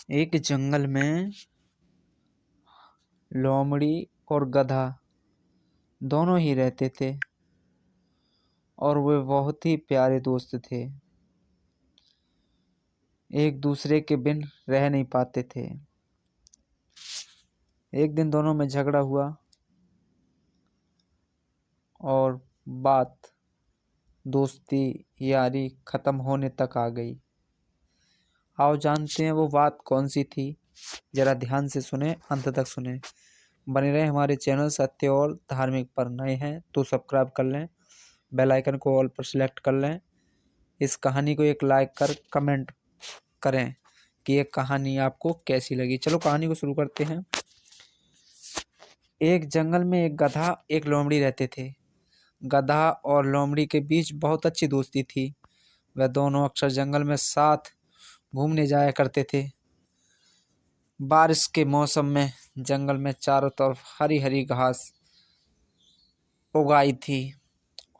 एक जंगल में लोमड़ी और गधा दोनों ही रहते थे और वे बहुत ही प्यारे दोस्त थे। एक दूसरे के बिन रह नहीं पाते थे। एक दिन दोनों में झगड़ा हुआ और बात दोस्ती यारी खत्म होने तक आ गई। आओ जानते हैं वो बात कौन सी थी। जरा ध्यान से सुने, अंत तक सुने। बने रहे हमारे चैनल सत्य और धार्मिक पर। नए हैं तो सब्सक्राइब कर लें, बेल आइकन को ऑल पर सिलेक्ट कर लें। इस कहानी को एक लाइक कर कमेंट करें कि ये कहानी आपको कैसी लगी। चलो कहानी को शुरू करते हैं। एक जंगल में एक गधा एक लोमड़ी रहते थे। गधा और लोमड़ी के बीच बहुत अच्छी दोस्ती थी। वह दोनों अक्सर जंगल में साथ घूमने जाया करते थे। बारिश के मौसम में जंगल में चारों तरफ हरी हरी घास उगाई थी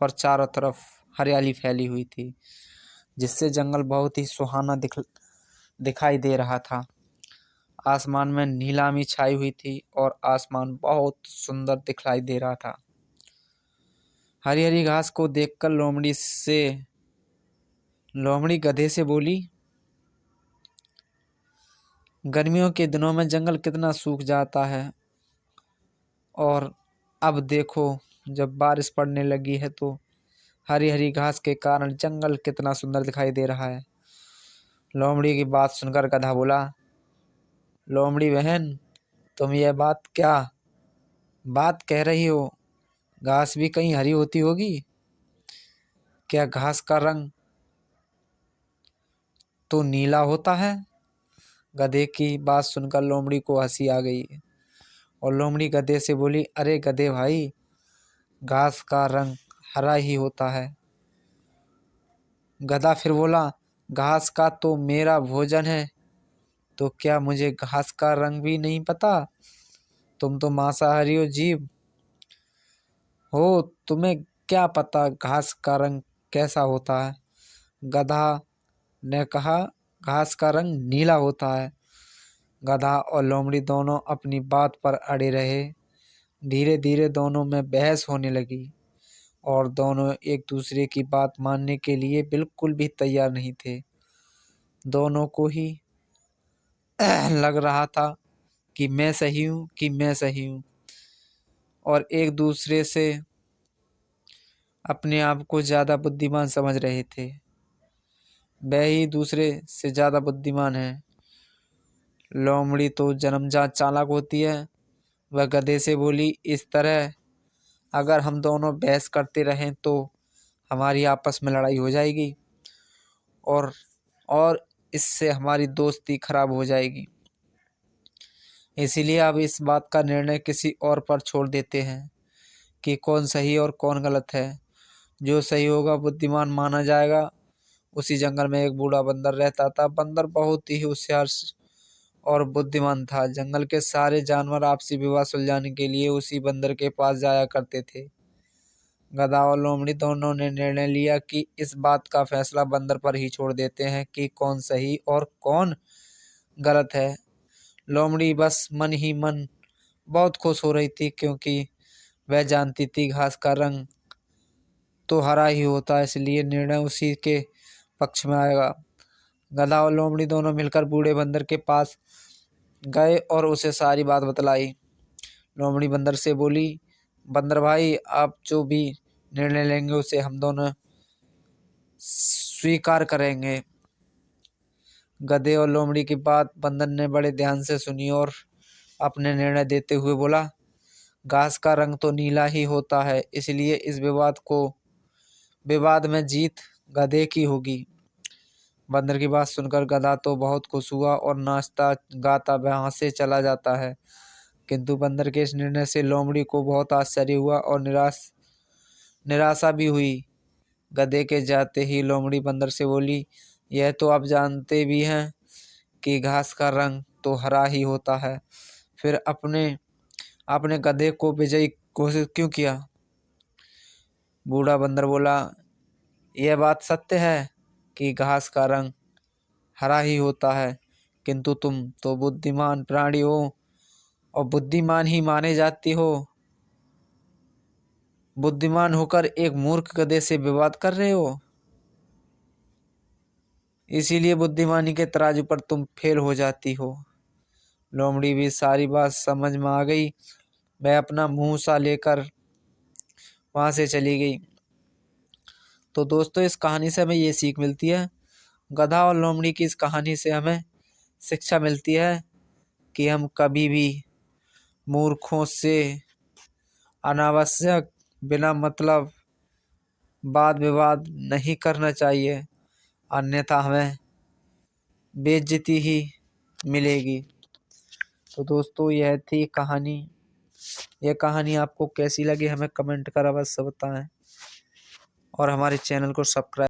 और चारों तरफ हरियाली फैली हुई थी, जिससे जंगल बहुत ही सुहाना दिखाई दे रहा था। आसमान में नीलामी छाई हुई थी और आसमान बहुत सुंदर दिखाई दे रहा था। हरी हरी घास को देखकर लोमड़ी गधे से बोली, गर्मियों के दिनों में जंगल कितना सूख जाता है और अब देखो जब बारिश पड़ने लगी है तो हरी हरी घास के कारण जंगल कितना सुंदर दिखाई दे रहा है। लोमड़ी की बात सुनकर गधा बोला, लोमड़ी बहन, तुम यह क्या बात कह रही हो? घास भी कहीं हरी होती होगी? क्या घास का रंग तो नीला होता है? गधे की बात सुनकर लोमड़ी को हंसी आ गई और लोमड़ी गधे से बोली, अरे गधे भाई, घास का रंग हरा ही होता है। गधा फिर बोला, घास का तो मेरा भोजन है, तो क्या मुझे घास का रंग भी नहीं पता? तुम तो मांसाहारी हो जीव हो, तुम्हें क्या पता घास का रंग कैसा होता है? गधा ने कहा, घास का रंग नीला होता है। गधा और लोमड़ी दोनों अपनी बात पर अड़े रहे। धीरे धीरे दोनों में बहस होने लगी और दोनों एक दूसरे की बात मानने के लिए बिल्कुल भी तैयार नहीं थे। दोनों को ही लग रहा था कि मैं सही हूँ, और एक दूसरे से अपने आप को ज़्यादा बुद्धिमान समझ रहे थे। वह ही दूसरे से ज़्यादा बुद्धिमान है। लोमड़ी तो जन्मजात चालाक होती है। वह गधे से बोली, इस तरह अगर हम दोनों बहस करते रहें तो हमारी आपस में लड़ाई हो जाएगी और इससे हमारी दोस्ती खराब हो जाएगी। इसीलिए अब इस बात का निर्णय किसी और पर छोड़ देते हैं कि कौन सही और कौन गलत है। जो सही होगा बुद्धिमान माना जाएगा। उसी जंगल में एक बूढ़ा बंदर रहता था। बंदर बहुत ही होशियार और बुद्धिमान था। जंगल के सारे जानवर आपसी विवाद सुलझाने के लिए उसी बंदर के पास जाया करते थे। गधा और लोमड़ी दोनों ने निर्णय लिया कि इस बात का फैसला बंदर पर ही छोड़ देते हैं कि कौन सही और कौन गलत है। लोमड़ी बस मन ही मन बहुत खुश हो रही थी, क्योंकि वह जानती थी घास का रंग तो हरा ही होता है, इसलिए निर्णय उसी के पक्ष में आएगा। गधा और लोमड़ी दोनों मिलकर बूढ़े बंदर के पास गए और उसे सारी बात बतलाई। लोमड़ी बंदर से बोली, बंदर भाई, आप जो भी निर्णय लेंगे उसे हम दोनों स्वीकार करेंगे। गधे और लोमड़ी की बात बंदर ने बड़े ध्यान से सुनी और अपने निर्णय देते हुए बोला, घास का रंग तो नीला ही होता है, इसलिए इस विवाद में जीत गधे की होगी। बंदर की बात सुनकर गधा तो बहुत खुश हुआ और नाचता गाता वहां से चला जाता है। किंतु बंदर के इस निर्णय से लोमड़ी को बहुत आश्चर्य हुआ और निराशा भी हुई। गधे के जाते ही लोमड़ी बंदर से बोली, यह तो आप जानते भी हैं कि घास का रंग तो हरा ही होता है, फिर आपने गधे को विजयी घोषित क्यों किया? बूढ़ा बंदर बोला, यह बात सत्य है कि घास का रंग हरा ही होता है, किंतु तुम तो बुद्धिमान प्राणी हो और बुद्धिमान ही माने जाती हो। बुद्धिमान होकर एक मूर्ख गधे से विवाद कर रहे हो। इसीलिए बुद्धिमानी के तराजू पर तुम फेल हो जाती हो। लोमड़ी भी सारी बात समझ में आ गई। वह अपना मुंह सा लेकर वहां से चली गई। तो दोस्तों, इस कहानी से हमें ये सीख मिलती है, गधा और लोमड़ी की इस कहानी से हमें शिक्षा मिलती है कि हम कभी भी मूर्खों से अनावश्यक बिना मतलब वाद विवाद नहीं करना चाहिए, अन्यथा हमें बेइज्जती ही मिलेगी। तो दोस्तों, यह थी कहानी। यह कहानी आपको कैसी लगी हमें कमेंट कर अवश्य बताएं और हमारे चैनल को सब्सक्राइब